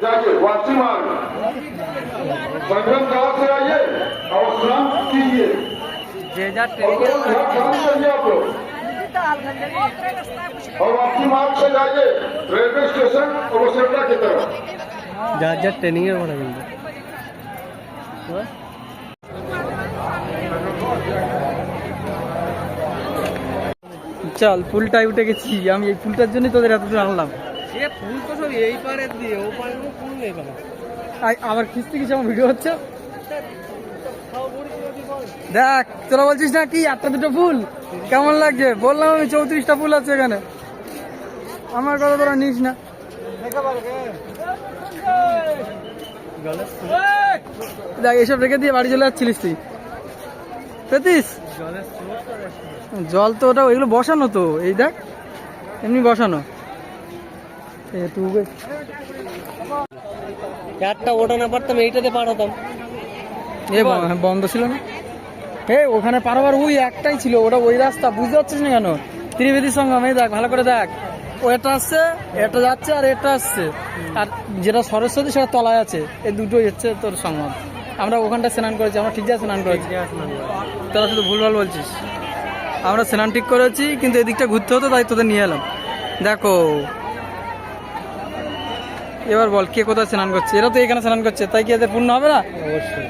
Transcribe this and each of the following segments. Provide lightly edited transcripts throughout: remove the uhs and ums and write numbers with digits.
जाइए वापसी मार्ग संगम घाट से आइए और स्नान कीजिए। आप लोग और वापसी मार्ग से जाइए रेलवे स्टेशन और सेवटा की तरफ। जा ट्रेनिंग है बड़ा চল পুলটায় উঠে গেছি আমি। এই পুলটার জন্যই তোদের এত দূর আনলাম। সে ফুল তো সব এই পারে দিয়ে ও পারে ফুল নেই কেন? আবার খিস্তি কিছু আমার ভিডিও হচ্ছে। দেখ তোরা বলছিস না কি একটা দুটো ফুল কেমন লাগছে? বললাম আমি 34টা ফুল আছে এখানে। আমার কথা তোরা নিস না। দেখ এসব রেখে দিয়ে বাড়ি চলে যাচ্ছিলিস তুই পেতিস? জল তো ওটা এগুলো বসানো তো, এই দেখ এমনি বসানো। একটা ওটা না পারতাম এইটাতে পাঠাতাম। বন্ধ ছিল না ওখানে পারাবার ওই একটাই ছিল, ওটা ওই রাস্তা বুঝতে পারছিস না কেন? ত্রিবেদী সঙ্গম এই দেখ ভালো করে দেখ, ও এটা আসছে এটা যাচ্ছে আর এটা আসছে, আর যেটা সরস্বতী সেটা তলায় আছে। এই দুটোই হচ্ছে তোর সঙ্গম। আমরা ওখানটা স্নান করেছি, আমরা ঠিক আছে স্নান করেছি, তোরা শুধু ভুলভাল বলছিস। আমরা স্নান ঠিক করেছি কিন্তু এদিকটা ঘুরতে হতো তাই তোদের নিয়ে এলাম। দেখো এবার বল কে কোথায় স্নান করছে? এরা তো এখানে স্নান করছে, তাই কি এদের পূর্ণ হবে না? অবশ্যই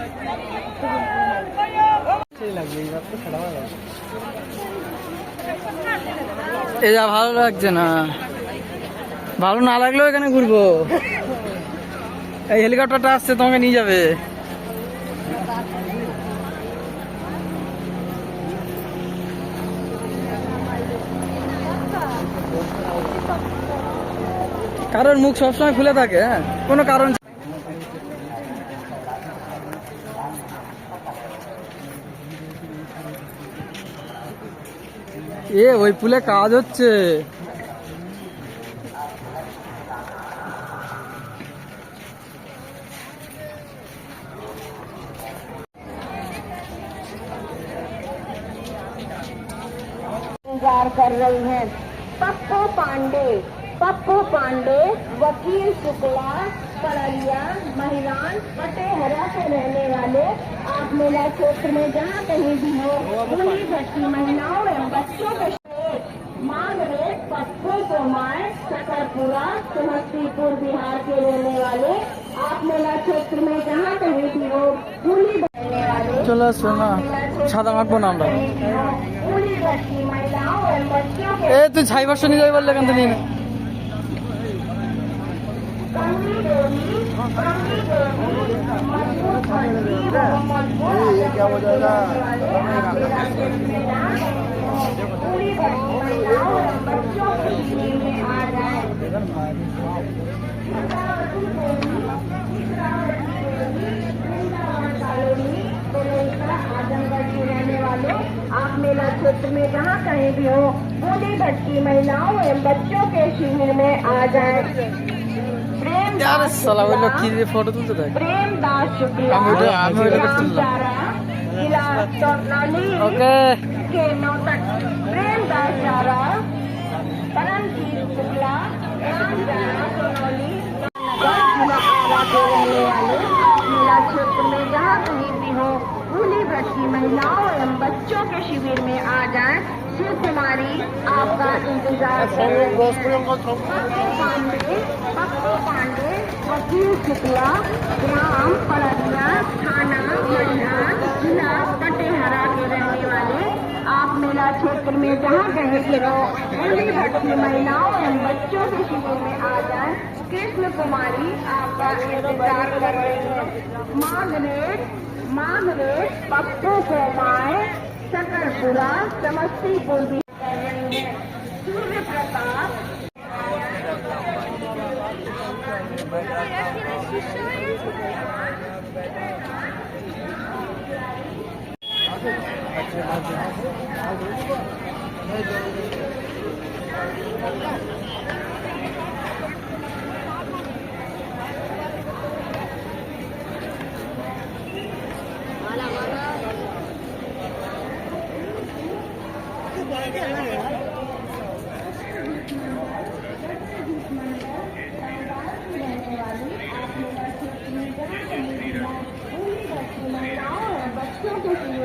এই যা ভালো লাগছে না, ভালো না লাগলেও এখানে ঘুরবো। এই হেলিকপ্টারটা আসছে তোমাকে নিয়ে যাবে। কারোর মুখ সবসময় খুলে থাকে, হ্যাঁ কোনো কারণ। ওই পুলে কাজ হচ্ছে। इंतजार कर रही हैं पप्पू पांडे वकील शुक्ला पड़िया महिलान फतेहरा से रहने वाले आप मेला क्षेत्र में जहाँ कहीं भी हो उन्हीं भट्टी महिलाओं एवं बच्चों के मांग रहे पप्पू कुमार सकरपुरा समस्तीपुर बिहार के रहने वाले आप मेला क्षेत्र में जहाँ कहीं भी हो उन्हीं रहने वाले চলো শোনা সাদা মাখবো না আমরা। उन्हीं भट्टी महिलाओं एवं बच्चों के তুই ছাই বর্ষ নিয়ে যাবি বললে এখান থেকে নিয়ে নে। क्या हो जाएगा? आजमगढ़ के रहने वाले आप मेला क्षेत्र में जहाँ कहीं भी हो बूढ़ी भट्टी महिलाओं एवं बच्चों के शिविर में आ जाए। प्रेमदास शुक्ला जिला तौरनाली के नौतक प्रेमदास चारा परमजीत शुक्ला तौरनाली जिला क्षेत्र में जहाँ कहीं भी हो भूली भटकी महिलाओं एवं बच्चों के शिविर में आ जाएं। शिव कुमारी आपका इंतजार पप्पू पांडे वकील शुक्ला ग्राम पड़िया थाना मढ़ियार जिला फतेहरा के रहने वाले आप मेला क्षेत्र में जहाँ कहीं भी हो भूली भटकी महिलाओं एवं बच्चों के शिविर में आ जाएं। कृष्ण कुमारी आपका इंतजार कर रही है। मांग रेट पप्पू कुमार सकरपुरा समस्तीपुर भी कर रही है। सूर्य प्रताप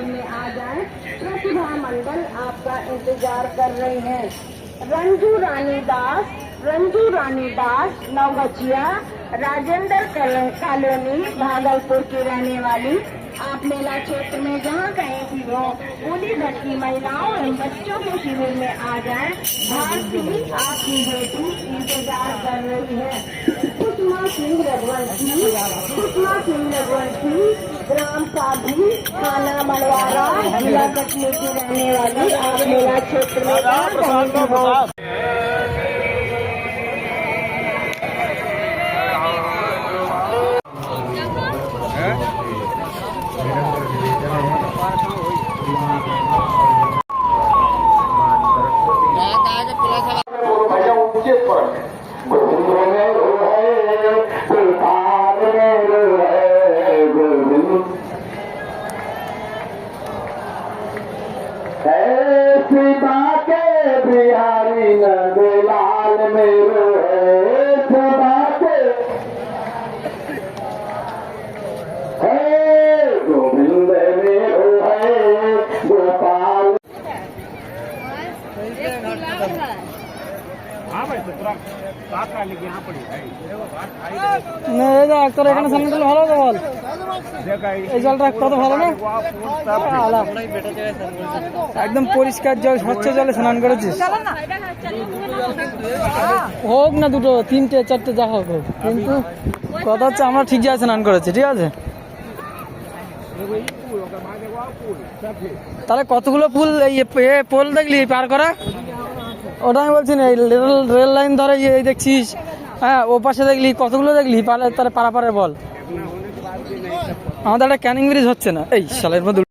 में आ जाएं। प्रतिभा मंडल आपका इंतजार कर रही हैं। रंजू रानी दास नवगछिया राजेंद्र कॉलोनी भागलपुर की रहने वाली, आप मेला क्षेत्र में जहाँ कहीं भी हो पूरी भट्टी महिलाओं एवं बच्चों के शिविर में आ जाएं। भारती आपकी बेटी इंतजार कर रही है। सुषमा सिंह रघुवंशी ग्राम साधी थाना मड़वारा जिला कटनी की रहने वाली, आप मेला क्षेत्र में जहाँ कहीं भी हो भैया ऊंचे पर सीता के बिहारी नंदलाल मेरो है गोविंद मेरो है गोपाल। তোর এখানে সামনে দিলে ভালো তো বল, এই জলটা কত ভালো না, একদম পরিষ্কার জল, স্বচ্ছ জলে স্নান করেছিস। হোক না দুটো তিনটে চারটে যা হোক হোক, কিন্তু কথা হচ্ছে আমরা ঠিক জায়গায় স্নান করেছি, ঠিক আছে। তাহলে কতগুলো পুল পোল দেখলি পার করা, ওটা আমি বলছি না, এই রেল লাইন ধরে এই দেখছিস, হ্যাঁ ও পাশে দেখলি কতগুলো দেখলি, তাহলে পারাপারের বল। আমাদের একটা ক্যানিং ব্রিজ হচ্ছে না, এই সালের মধ্যে